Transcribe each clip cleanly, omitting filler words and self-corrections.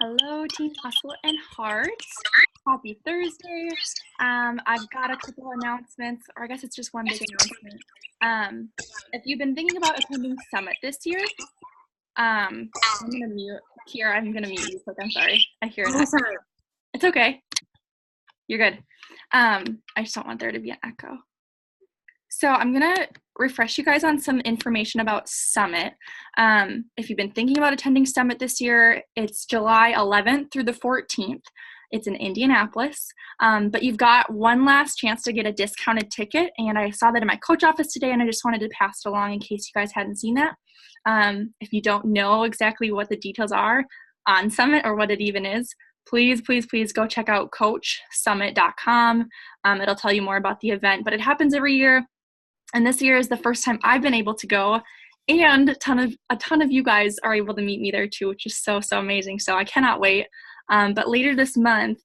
Hello, Team Hustle and Heart. Happy Thursday. I've got a couple announcements, or I guess it's just one big announcement. If you've been thinking about attending Summit this year, I'm going to mute. Kiera, I'm going to mute you quick. I'm sorry. I hear an echo. It's okay. You're good. I just don't want there to be an echo. So I'm going to refresh you guys on some information about Summit. If you've been thinking about attending Summit this year, it's July 11th through the 14th. It's in Indianapolis, but you've got one last chance to get a discounted ticket, and I saw that in my coach office today, and I just wanted to pass it along in case you guys hadn't seen that. If you don't know exactly what the details are on Summit or what it even is, please go check out coachsummit.com. It'll tell you more about the event, but it happens every year. And this year is the first time I've been able to go, and a ton of you guys are able to meet me there too, which is so amazing. So I cannot wait. But later this month,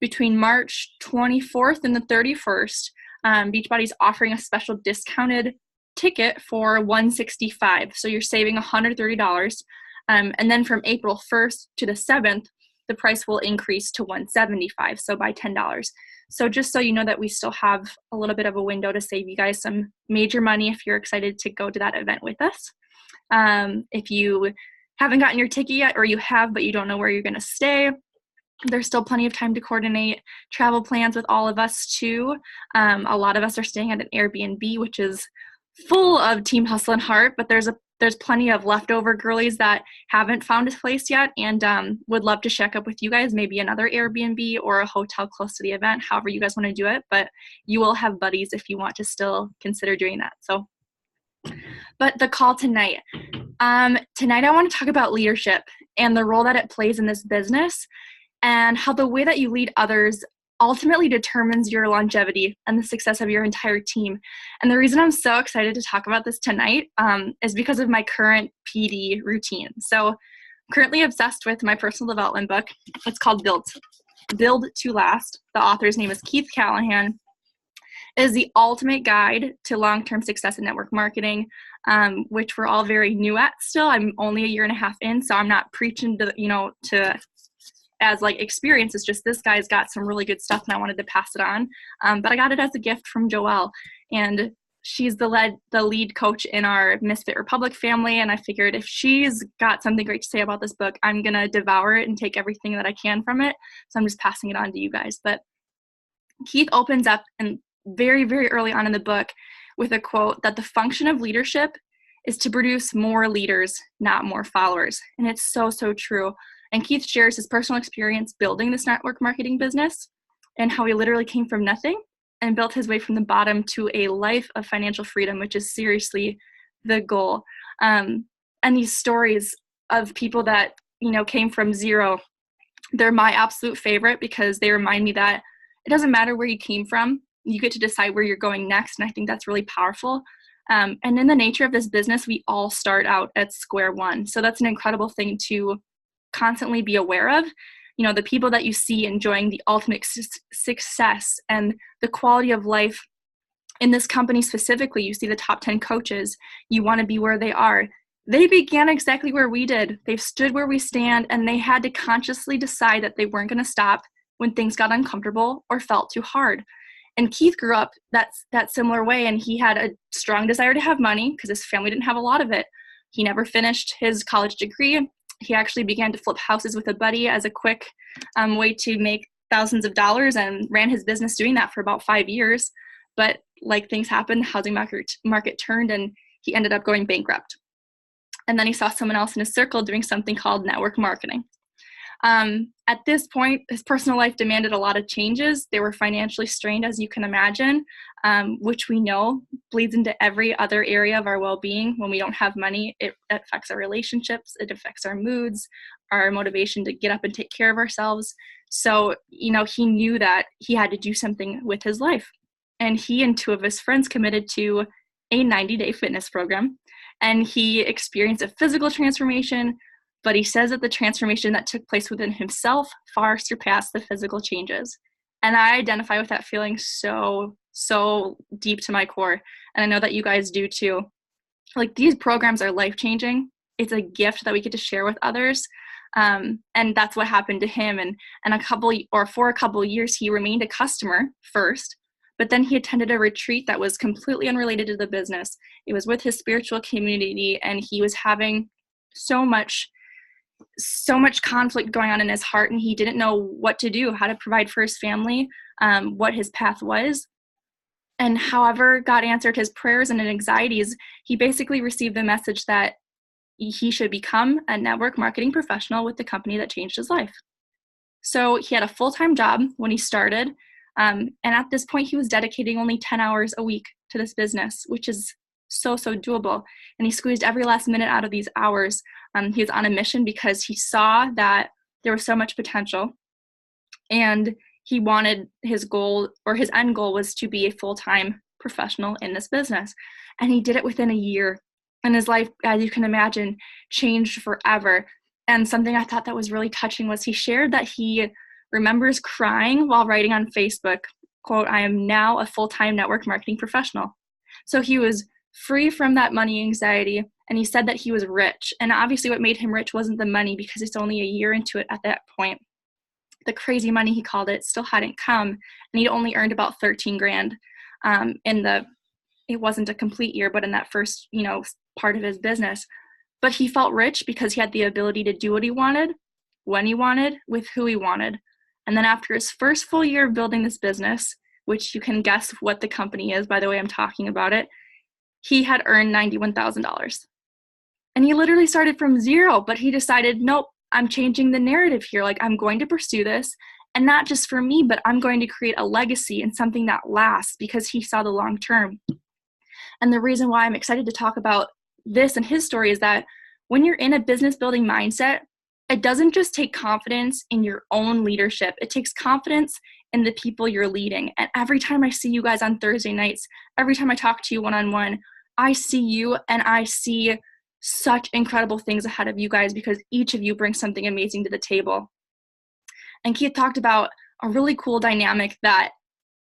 between March 24th and the 31st, Beachbody's offering a special discounted ticket for $165. So you're saving $130. And then from April 1st to the 7th, the price will increase to $175, so by $10. So just so you know that we still have a little bit of a window to save you guys some major money if you're excited to go to that event with us. If you haven't gotten your ticket yet, or you have but you don't know where you're going to stay, there's still plenty of time to coordinate travel plans with all of us too. A lot of us are staying at an Airbnb, which is full of Team Hustle and Heart, but there's plenty of leftover girlies that haven't found a place yet, and would love to check up with you guys, maybe another Airbnb or a hotel close to the event, however you guys want to do it. But you will have buddies if you want to still consider doing that. So, but the call tonight. Tonight I want to talk about leadership and the role that it plays in this business, and how the way that you lead others ultimately determines your longevity and the success of your entire team. And the reason I'm so excited to talk about this tonight is because of my current PD routine. So I'm currently obsessed with my personal development book. It's called Build to Last. The author's name is Keith Callahan. It is the ultimate guide to long-term success in network marketing, which we're all very new at still. I'm only a year and a half in, so I'm not preaching to as like experience. It's just this guy's got some really good stuff, and I wanted to pass it on. But I got it as a gift from Joelle, and she's the lead coach in our Misfit Republic family, and I figured if she's got something great to say about this book, I'm gonna devour it and take everything that I can from it. So I'm just passing it on to you guys. But Keith opens up, and very early on in the book, with a quote that the function of leadership is to produce more leaders, not more followers. And it's so true. And Keith shares his personal experience building this network marketing business, and how he literally came from nothing and built his way from the bottom to a life of financial freedom, which is seriously the goal. And these stories of people that, came from zero, they're my absolute favorite, because they remind me that it doesn't matter where you came from, you get to decide where you're going next. And I think that's really powerful. And in the nature of this business, we all start out at square one. So that's an incredible thing to constantly be aware of. The people that you see enjoying the ultimate success and the quality of life in this company specifically, you see the top 10 coaches, you want to be where they are. They began exactly where we did. They've stood where we stand, and they had to consciously decide that they weren't going to stop when things got uncomfortable or felt too hard. And Keith grew up that similar way, and he had a strong desire to have money because his family didn't have a lot of it. He never finished his college degree. He actually began to flip houses with a buddy as a quick way to make thousands of dollars, and ran his business doing that for about 5 years. But like things happened, the housing market turned, and he ended up going bankrupt. And then he saw someone else in his circle doing something called network marketing. At this point, his personal life demanded a lot of changes. They were financially strained, as you can imagine, which we know bleeds into every other area of our well-being. When we don't have money, it affects our relationships, it affects our moods, our motivation to get up and take care of ourselves. So, he knew that he had to do something with his life. And he and 2 of his friends committed to a 90-day fitness program, and he experienced a physical transformation. But he says that the transformation that took place within himself far surpassed the physical changes. And I identify with that feeling so deep to my core. And I know that you guys do too. Like, these programs are life-changing. It's a gift that we get to share with others. And that's what happened to him. And for a couple years, he remained a customer first, but then he attended a retreat that was completely unrelated to the business. It was with his spiritual community, and he was having so much conflict going on in his heart, and he didn't know what to do, how to provide for his family, what his path was. And however God answered his prayers and anxieties, he basically received the message that he should become a network marketing professional with the company that changed his life. So he had a full-time job when he started, and at this point he was dedicating only 10 hours a week to this business, which is so doable. And he squeezed every last minute out of these hours. He was on a mission because he saw that there was so much potential, and he wanted his end goal was to be a full-time professional in this business. And he did it within a year. And his life, as you can imagine, changed forever. And something I thought that was really touching was he shared that he remembers crying while writing on Facebook, quote, "I am now a full-time network marketing professional." So he was free from that money anxiety, and he said that he was rich. And obviously what made him rich wasn't the money, because it's only a year into it at that point. The crazy money, he called it, still hadn't come, and he'd only earned about 13 grand it wasn't a complete year, but in that first, part of his business. But he felt rich because he had the ability to do what he wanted, when he wanted, with who he wanted. And then after his first full year of building this business, which you can guess what the company is by the way I'm talking about it, he had earned $91,000. And he literally started from zero, but he decided, nope, I'm changing the narrative here. Like, I'm going to pursue this, and not just for me, but I'm going to create a legacy and something that lasts, because he saw the long term. And the reason why I'm excited to talk about this and his story is that when you're in a business building mindset, it doesn't just take confidence in your own leadership. It takes confidence in the people you're leading. And every time I see you guys on Thursday nights, every time I talk to you one-on-one, I see you and I see such incredible things ahead of you guys, because each of you brings something amazing to the table. And Keith talked about a really cool dynamic that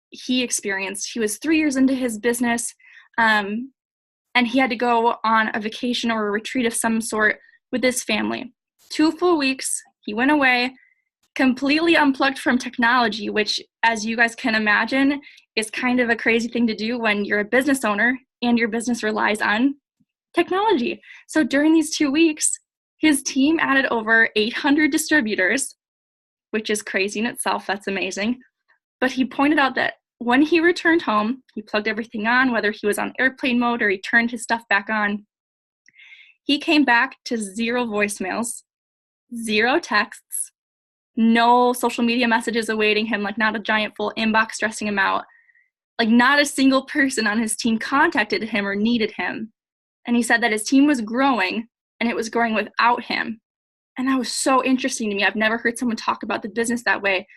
he experienced. He was 3 years into his business, and he had to go on a vacation or a retreat of some sort with his family. 2 full weeks, he went away, completely unplugged from technology, which, as you guys can imagine, is kind of a crazy thing to do when you're a business owner and your business relies on technology. So during these 2 weeks, his team added over 800 distributors, which is crazy in itself. That's amazing. But he pointed out that when he returned home, he plugged everything on, whether he was on airplane mode or he turned his stuff back on. He came back to 0 voicemails, 0 texts, no social media messages awaiting him, like not a giant full inbox stressing him out. Like not a single person on his team contacted him or needed him. And he said that his team was growing, and it was growing without him. And that was so interesting to me. I've never heard someone talk about the business that way.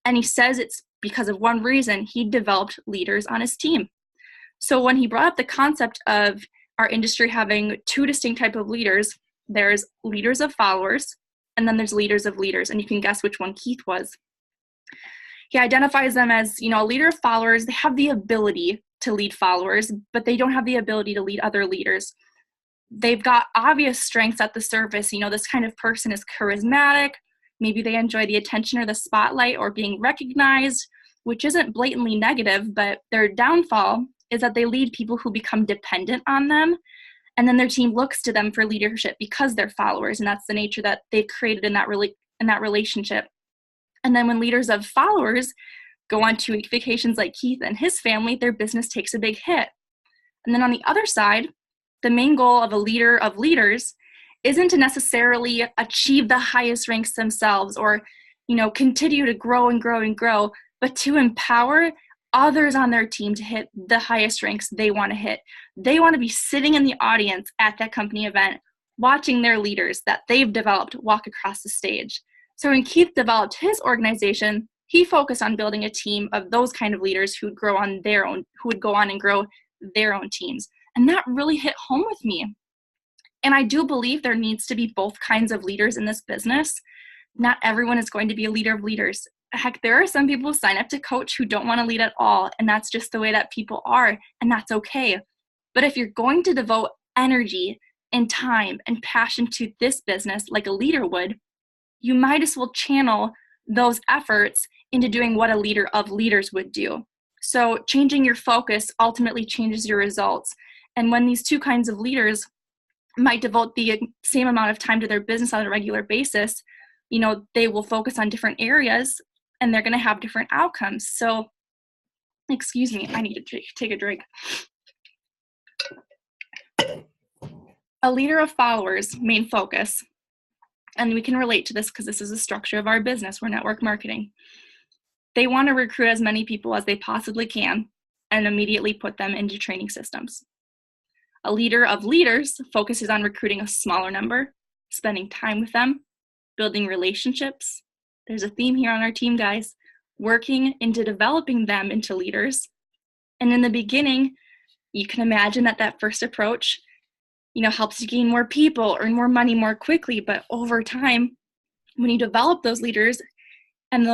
And he says it's because of one reason: he developed leaders on his team. So when he brought up the concept of our industry having 2 distinct types of leaders, there's leaders of followers, and then there's leaders of leaders. And you can guess which one Keith was. He identifies them as, a leader of followers. They have the ability to lead followers, but they don't have the ability to lead other leaders. They've got obvious strengths at the surface. This kind of person is charismatic. Maybe they enjoy the attention or the spotlight or being recognized, which isn't blatantly negative, but their downfall is that they lead people who become dependent on them, and then their team looks to them for leadership because they're followers, and that's the nature that they've created in that relationship. And then when leaders of followers go on 2-week vacations like Keith and his family, their business takes a big hit. And then on the other side, the main goal of a leader of leaders isn't to necessarily achieve the highest ranks themselves or, continue to grow and grow and grow, but to empower others on their team to hit the highest ranks they want to hit. They want to be sitting in the audience at that company event, watching their leaders that they've developed walk across the stage. So when Keith developed his organization, he focused on building a team of those kind of leaders who would go on and grow their own teams. And that really hit home with me. And I do believe there needs to be both kinds of leaders in this business. Not everyone is going to be a leader of leaders. Heck, there are some people who sign up to coach who don't want to lead at all. And that's just the way that people are. And that's okay. But if you're going to devote energy and time and passion to this business like a leader would, you might as well channel those efforts into doing what a leader of leaders would do. So changing your focus ultimately changes your results. And when these two kinds of leaders might devote the same amount of time to their business on a regular basis, they will focus on different areas and they're going to have different outcomes. So, excuse me, I need to take a drink. A leader of followers, main focus, and we can relate to this because this is the structure of our business. We're network marketing. They want to recruit as many people as they possibly can and immediately put them into training systems. A leader of leaders focuses on recruiting a smaller number, spending time with them, building relationships. There's a theme here on our team, guys. Working into developing them into leaders. And in the beginning, you can imagine that first approach helps you gain more people, earn more money more quickly. But over time, when you develop those leaders and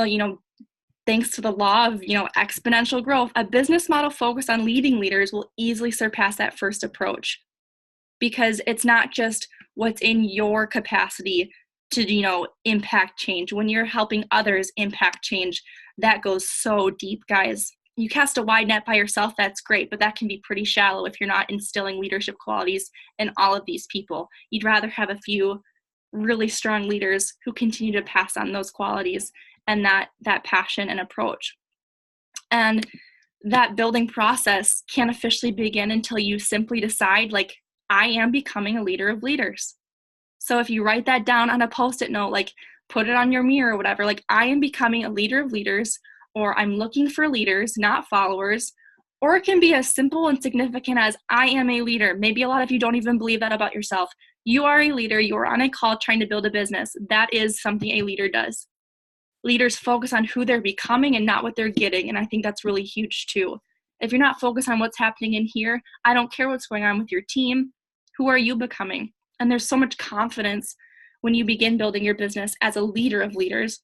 thanks to the law of, exponential growth, a business model focused on leading leaders will easily surpass that first approach, because it's not just what's in your capacity to, impact change. When you're helping others impact change, that goes so deep, guys. You cast a wide net by yourself, that's great, but that can be pretty shallow if you're not instilling leadership qualities in all of these people. You'd rather have a few really strong leaders who continue to pass on those qualities and that passion and approach. And that building process can't officially begin until you simply decide, I am becoming a leader of leaders. So if you write that down on a Post-it note, put it on your mirror or whatever, I am becoming a leader of leaders, or I'm looking for leaders, not followers. Or it can be as simple and significant as I am a leader. Maybe a lot of you don't even believe that about yourself. You are a leader. You are on a call trying to build a business. That is something a leader does. Leaders focus on who they're becoming and not what they're getting. And I think that's really huge too. If you're not focused on what's happening in here, I don't care what's going on with your team. Who are you becoming? And there's so much confidence when you begin building your business as a leader of leaders,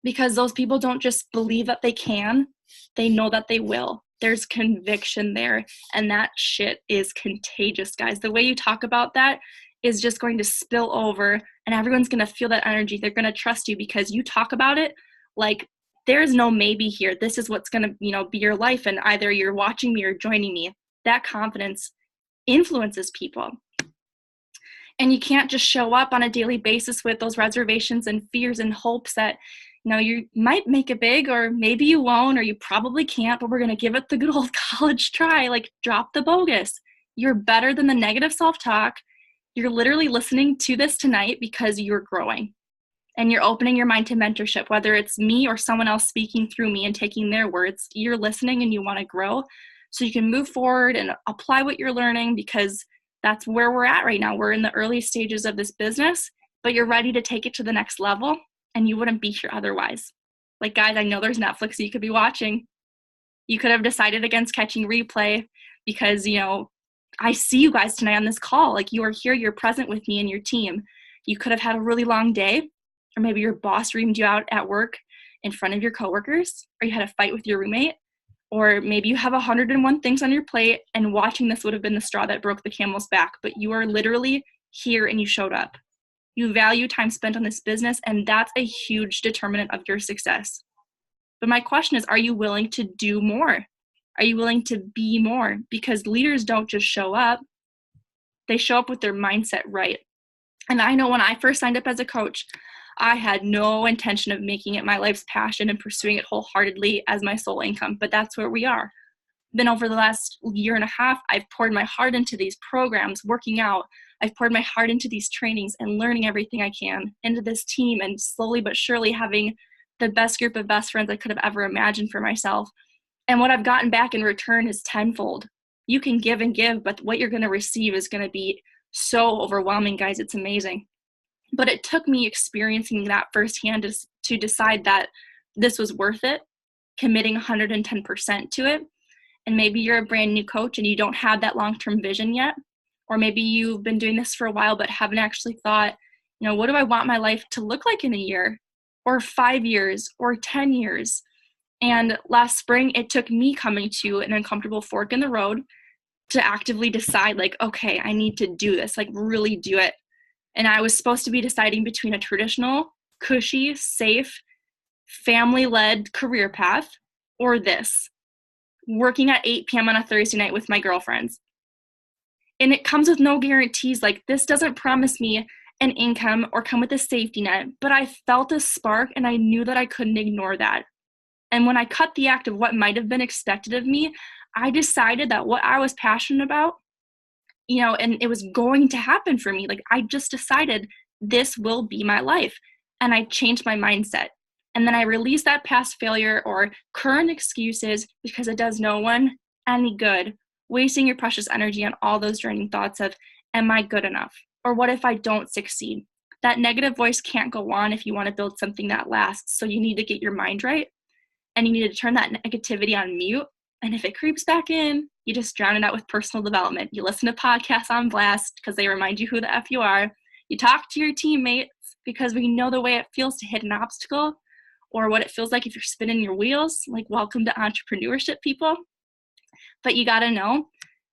because those people don't just believe that they can, they know that they will. There's conviction there, and that shit is contagious, guys. The way you talk about that is just going to spill over, and everyone's going to feel that energy. They're going to trust you because you talk about it like there's no maybe here. This is what's going to, be your life, and either you're watching me or joining me. That confidence influences people. And you can't just show up on a daily basis with those reservations and fears and hopes that, you might make it big, or maybe you won't, or you probably can't, but we're going to give it the good old college try. Drop the bogus. You're better than the negative self-talk. You're literally listening to this tonight because you're growing and you're opening your mind to mentorship, whether it's me or someone else speaking through me and taking their words. You're listening and you want to grow so you can move forward and apply what you're learning, because that's where we're at right now. We're in the early stages of this business, but you're ready to take it to the next level, and you wouldn't be here otherwise. Guys, I know there's Netflix you could be watching. You could have decided against catching replay because, I see you guys tonight on this call. You are here, you're present with me and your team. You could have had a really long day, or maybe your boss reamed you out at work in front of your coworkers, or you had a fight with your roommate. Or maybe you have 101 things on your plate, and watching this would have been the straw that broke the camel's back, but you are literally here and you showed up. You value time spent on this business, and that's a huge determinant of your success. But my question is, are you willing to do more? Are you willing to be more? Because leaders don't just show up. They show up with their mindset right. And I know when I first signed up as a coach, I had no intention of making it my life's passion and pursuing it wholeheartedly as my sole income, but that's where we are. Then over the last year and a half, I've poured my heart into these programs, working out. I've poured my heart into these trainings and learning everything I can into this team, and slowly but surely having the best group of best friends I could have ever imagined for myself. And what I've gotten back in return is tenfold. You can give and give, but what you're going to receive is going to be so overwhelming, guys. It's amazing. But it took me experiencing that firsthand to decide that this was worth it, committing 110% to it. And maybe you're a brand new coach and you don't have that long-term vision yet. Or maybe you've been doing this for a while but haven't actually thought, what do I want my life to look like in a year, or 5 years, or 10 years? And last spring, it took me coming to an uncomfortable fork in the road to actively decide, okay, I need to do this, really do it. And I was supposed to be deciding between a traditional cushy, safe, family-led career path, or this, working at 8 p.m. on a Thursday night with my girlfriends. And it comes with no guarantees. Like, this doesn't promise me an income or come with a safety net, but I felt a spark and I knew that I couldn't ignore that. And when I cut the act of what might have been expected of me, I decided that what I was passionate about, and it was going to happen for me. Like, I just decided this will be my life. And I changed my mindset. And then I released that past failure or current excuses, because it does no one any good, wasting your precious energy on all those draining thoughts of, am I good enough? Or what if I don't succeed? That negative voice can't go on if you want to build something that lasts. So you need to get your mind right, and you need to turn that negativity on mute. And if it creeps back in, you just drown it out with personal development. You listen to podcasts on blast because they remind you who the F you are. You talk to your teammates because we know the way it feels to hit an obstacle, or what it feels like if you're spinning your wheels. Like, welcome to entrepreneurship, people. But you got to know,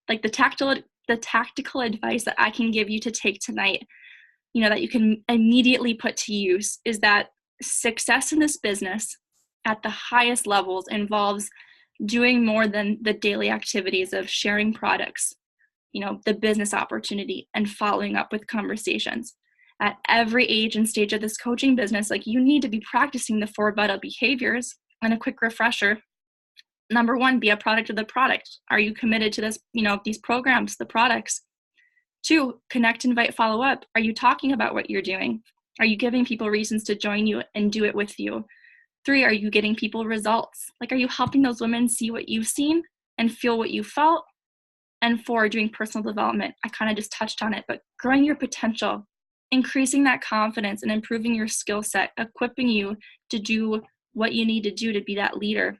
like, the tactical advice that I can give you to take tonight, that you can immediately put to use, is that success in this business at the highest levels involves doing more than the daily activities of sharing products, the business opportunity, and following up with conversations. At every age and stage of this coaching business, like, you need to be practicing the 4 vital behaviors. And a quick refresher: number 1, be a product of the product. Are you committed to this, these programs, the products? 2, connect, invite, follow up. Are you talking about what you're doing? Are you giving people reasons to join you and do it with you? 3, are you getting people results? Like, are you helping those women see what you've seen and feel what you felt? And 4, doing personal development. I kind of just touched on it, but growing your potential, increasing that confidence and improving your skill set, equipping you to do what you need to do to be that leader.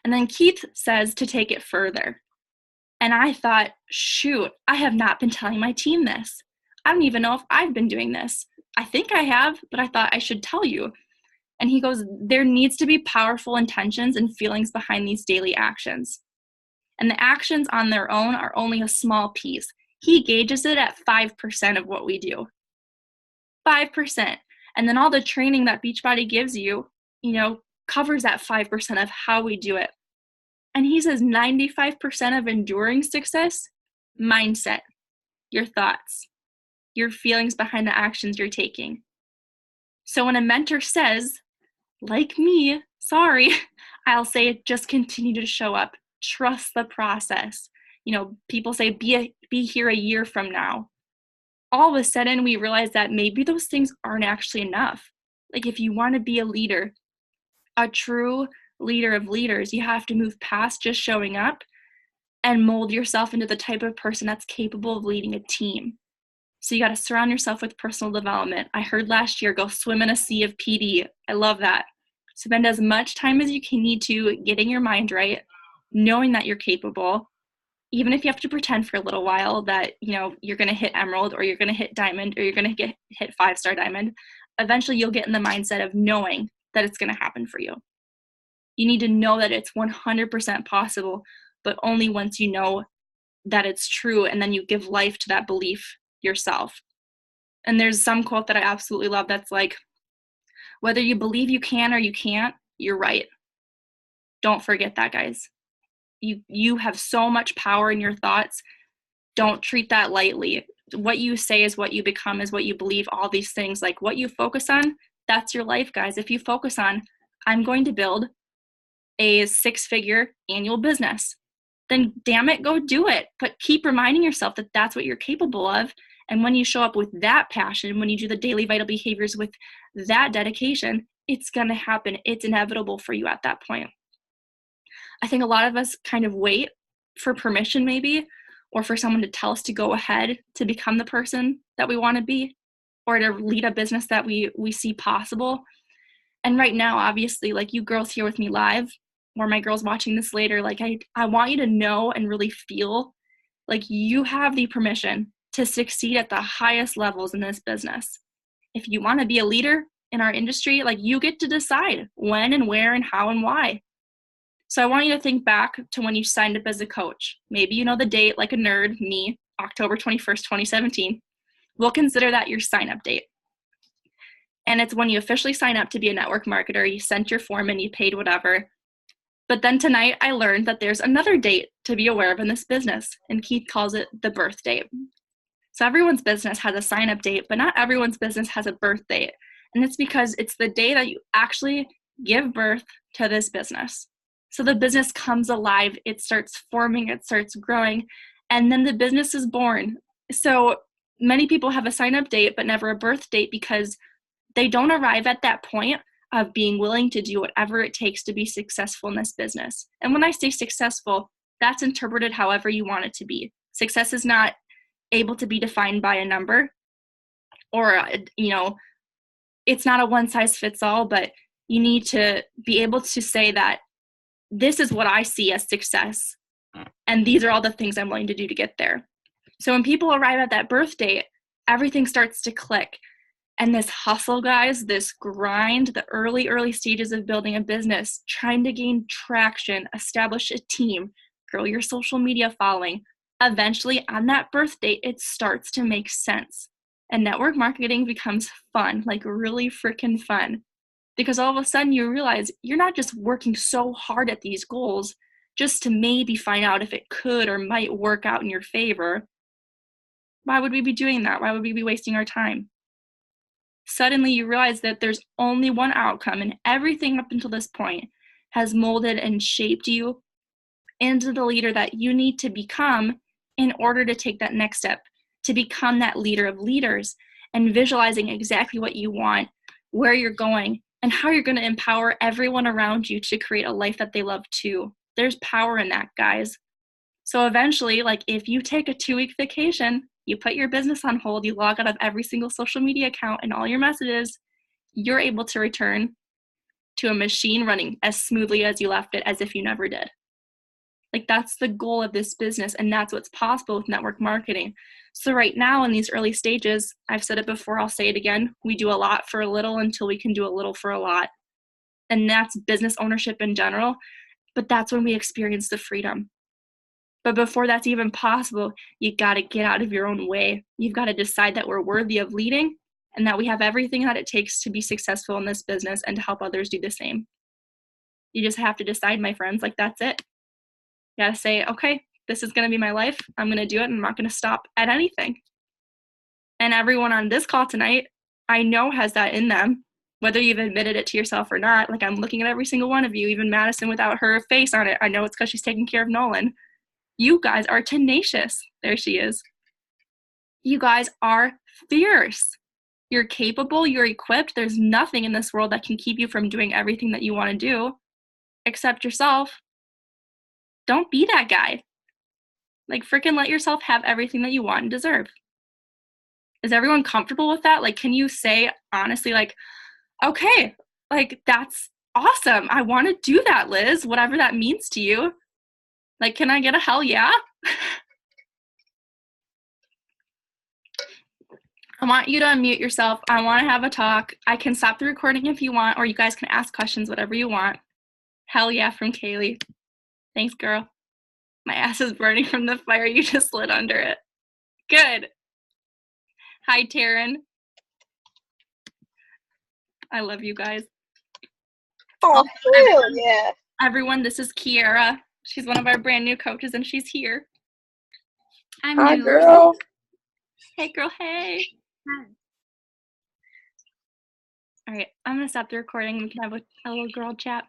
And then Keith says to take it further. And I thought, shoot, I have not been telling my team this. I don't even know if I've been doing this. I think I have, but I thought I should tell you. And he goes, there needs to be powerful intentions and feelings behind these daily actions. And the actions on their own are only a small piece. He gauges it at 5% of what we do. 5%. And then all the training that Beachbody gives you, covers that 5% of how we do it. And he says 95% of enduring success, mindset, your thoughts, your feelings behind the actions you're taking. So when a mentor says, like me, sorry, I'll say, just continue to show up. Trust the process. People say, be here a year from now. All of a sudden, we realize that maybe those things aren't actually enough. Like, if you want to be a leader, a true leader of leaders, you have to move past just showing up and mold yourself into the type of person that's capable of leading a team. So you got to surround yourself with personal development. I heard last year, go swim in a sea of PD. I love that. Spend as much time as you can need to getting your mind right, knowing that you're capable, even if you have to pretend for a little while that, you're going to hit emerald, or you're going to hit diamond, or you're going to hit 5-star diamond. Eventually you'll get in the mindset of knowing that it's going to happen for you. You need to know that it's 100% possible, but only once you know that it's true, and then you give life to that belief yourself. And there's some quote that I absolutely love that's like, whether you believe you can or you can't, you're right. Don't forget that, guys. You have so much power in your thoughts. Don't treat that lightly. What you say is what you become, is what you believe, all these things. Like, what you focus on, that's your life, guys. If you focus on, I'm going to build a 6-figure annual business, then damn it, go do it. But keep reminding yourself that that's what you're capable of. And when you show up with that passion, when you do the daily vital behaviors with that dedication, it's going to happen. It's inevitable for you at that point. I think a lot of us kind of wait for permission, maybe, or for someone to tell us to go ahead to become the person that we want to be, or to lead a business that we see possible. And right now, obviously, like, you girls here with me live, or my girls watching this later, like, I want you to know and really feel like you have the permission to succeed at the highest levels in this business. If you want to be a leader in our industry, like, you get to decide when and where and how and why. So I want you to think back to when you signed up as a coach. Maybe you know the date, like a nerd, me, October 21st, 2017. We'll consider that your sign-up date. And it's when you officially sign up to be a network marketer, you sent your form and you paid whatever. But then tonight I learned that there's another date to be aware of in this business, and Keith calls it the birth date. So everyone's business has a sign-up date, but not everyone's business has a birth date. And it's because it's the day that you actually give birth to this business. So the business comes alive, it starts forming, it starts growing, and then the business is born. So many people have a sign-up date, but never a birth date because they don't arrive at that point of being willing to do whatever it takes to be successful in this business. And when I say successful, that's interpreted however you want it to be. Success is not able to be defined by a number, or, it's not a one size fits all, but you need to be able to say that this is what I see as success, and these are all the things I'm willing to do to get there. So when people arrive at that birth date, everything starts to click. And this hustle, guys, this grind, the early stages of building a business, trying to gain traction, establish a team, grow your social media following, eventually on that birth date, it starts to make sense. And network marketing becomes fun, like really freaking fun. Because all of a sudden you realize you're not just working so hard at these goals just to maybe find out if it could or might work out in your favor. Why would we be doing that? Why would we be wasting our time? Suddenly you realize that there's only one outcome, and everything up until this point has molded and shaped you into the leader that you need to become in order to take that next step, to become that leader of leaders, and visualizing exactly what you want, where you're going, and how you're going to empower everyone around you to create a life that they love too. There's power in that, guys. So eventually, like if you take a 2-week vacation, you put your business on hold, you log out of every single social media account and all your messages, you're able to return to a machine running as smoothly as you left it, as if you never did. Like that's the goal of this business, and that's what's possible with network marketing. So right now in these early stages, I've said it before, I'll say it again, we do a lot for a little until we can do a little for a lot. And that's business ownership in general, but that's when we experience the freedom. But before that's even possible, you got to get out of your own way. You've got to decide that we're worthy of leading and that we have everything that it takes to be successful in this business and to help others do the same. You just have to decide, my friends, like that's it. You got to say, okay, this is going to be my life. I'm going to do it, and I'm not going to stop at anything. And everyone on this call tonight, I know has that in them, whether you've admitted it to yourself or not. Like I'm looking at every single one of you, even Madison without her face on it. I know it's because she's taking care of Nolan. You guys are tenacious. There she is. You guys are fierce. You're capable. You're equipped. There's nothing in this world that can keep you from doing everything that you want to do except yourself. Don't be that guy. Like freaking let yourself have everything that you want and deserve. Is everyone comfortable with that? Like, can you say honestly, like, okay, like that's awesome. I want to do that, Liz, whatever that means to you. Like, can I get a hell yeah? I want you to unmute yourself. I want to have a talk. I can stop the recording if you want, or you guys can ask questions, whatever you want. Hell yeah from Kaylee. Thanks, girl. My ass is burning from the fire. You just slid under it. Good. Hi, Taryn. I love you guys. Oh, yeah. Everyone, this is Kiara. She's one of our brand new coaches, and she's here. I'm Hi, new. Girl. Hey, girl. Hey. Hi. All right, I'm going to stop the recording. We can have a little girl chat.